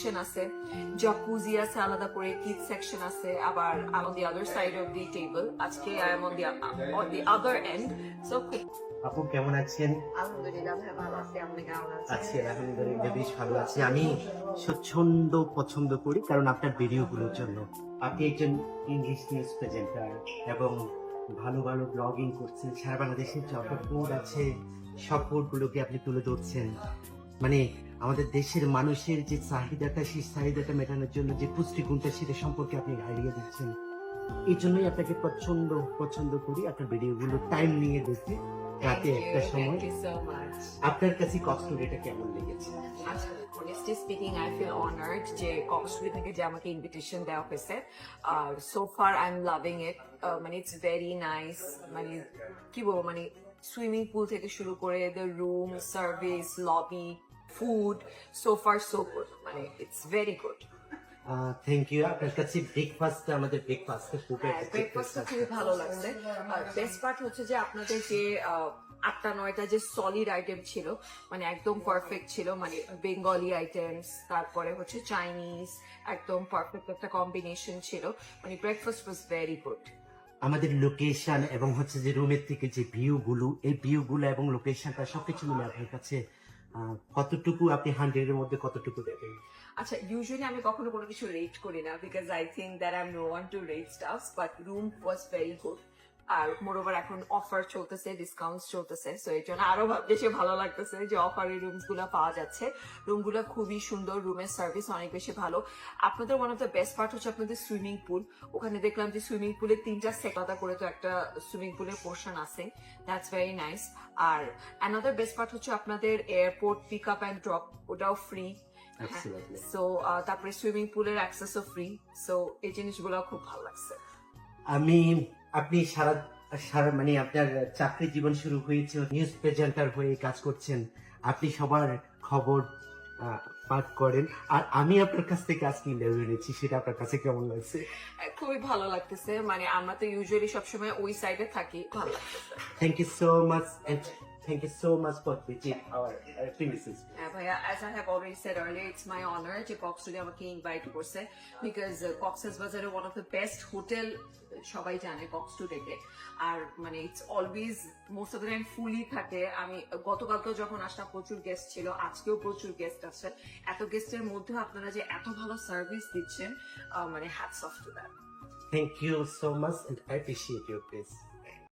Section আছে, jacuzzi আছে আলাদা করে, কিডস সেকশন আছে, আবার on the other side of the table আজকে I am on the other end. So আপু কেমন আছেন? আলহামদুলিল্লাহ ভাই ভালো আছি, আপনি কেমন আছেন? আছি আলহামদুলিল্লাহ, বেশ ভালো আছি। আমি স্বচ্ছন্দ পছন্দ করি কারণ আপনার ভিডিওগুলোর জন্য। আপনি একজন ইংলিশ নিউজ প্রেজেন্টার এবং ভালো ভালো ব্লগিং করছেন। সারা বাংলাদেশের যত ফুড আছে সব ফুডগুলোকে আপনি তুলে ধরছেন। মানে আমাদের দেশের মানুষের যে চাহিদাটা, সেই চাহিদাটা মেটানোর জন্য যে পুষ্টিগুণটা, সেটা সম্পর্কে আপনি আইডিয়া দিচ্ছেন। এই জন্যই আপনাকে পছন্দ করি, আপনার ভিডিওগুলো টাইম নিয়ে দেখি রাতে একটা সময়। Thank you so much. আপনার কাছে কক্সটুডিটা কেমন লেগেছে? আসলে honestly speaking, I feel honored যে কক্সটুডি থেকে যে আমাকে ইনভিটেশন দেওয়া হয়েছে। So far I'm loving it. মানে it's very nice. মানে কি বলবো, মানে সুইমিং পুল থেকে শুরু করে the room, service, lobby, food, so far so good. মানে it's very good. Thank you. আপনার কাছে ব্রেকফাস্ট, আমাদের ব্রেকফাস্ট ব্রেকফাস্টটা খুবই ভালো লাগছে। আর বেস্ট পার্ট হচ্ছে যে আপনাদের যে 8টা-9টা যে সলিড আইটেম ছিল, মানে একদম পারফেক্ট ছিল, মানে বেঙ্গলি আইটেমস, তারপরে হচ্ছে চাইনিজ, একদম পারফেক্ট একটা কম্বিনেশন ছিল। মানে ব্রেকফাস্ট ওয়াজ ভেরি গুড। আমাদের লোকেশন এবং হচ্ছে যে রুমের থেকে যে ভিউগুলো, এই ভিউগুলো এবং লোকেশনটা সবকিছু মিলে আপনার কাছে কতটুকু, আপনি 100-এর মধ্যে কতটুকু দেবেন? আচ্ছা, ইউজুয়ালি আমি কখনো কোনো কিছু রেট করি না, because I think that I am no one to rate stuffs, but room was very good. আর মোরওভার এখন অফার চলতেছে, ডিসকাউন্ট চলতেছে, সো এই জন্য আরো বেশি ভালো লাগতেছে যে অফারে রুমস গুলো পাওয়া যাচ্ছে। রুম গুলো খুবই সুন্দর, রুমের সার্ভিস অনেক বেশি ভালো। আপনাদের one of the best part হচ্ছে আপনাদের সুইমিং পুল। ওখানে দেখলাম যে সুইমিং পুলে 3টা সেক্টর করে তো একটা সুইমিং পুলের পোর্শন আছে, দ্যাটস ভেরি নাইস। আর অ্যানাদার বেস্ট পার্ট হচ্ছে আপনাদের airport pick up and drop, ওটাও ফ্রি। সো তারপরে সুইমিং পুলের অ্যাক্সেসও ফ্রি। সো এই জিনিসগুলো খুব ভালো লাগছে। আপনি সারা সারা মানে আপনার চাকরি জীবন শুরু হয়েছে নিউজ প্রেজেন্টার হয়ে কাজ করছেন, আপনি সবার খবর পাঠ করেন, আর আমি আপনার কাছ থেকে আজকে ইন্টারভিউ নিচ্ছি, সেটা আপনার কাছে কেমন লাগছে? খুবই ভালো লাগতেছে। মানে আমরা তো ইউজুয়ালি সবসময় ওই সাইডে থাকি, ভালো লাগতেছে। Thank you so much and thank you so much for visit our premises. হ্যাঁ ভাইয়া, as I have already said earlier, it's my honor যে কক্সটুডি আমাকে ইনভাইট করছে, বিকজ কক্সেস বাজারে one of the best hotel, সবাই জানে কক্সটুডিকে। আর মানে it's always most of the time fully থাকে। আমি গতকালকেও যখন আসলাম প্রচুর গেস্ট ছিল, আজকেও প্রচুর গেস্ট আছে। এত গেস্টের মধ্যে আপনারা যে এত ভালো সার্ভিস দিচ্ছেন, মানে hats off to that. Thank you so much and I appreciate your place.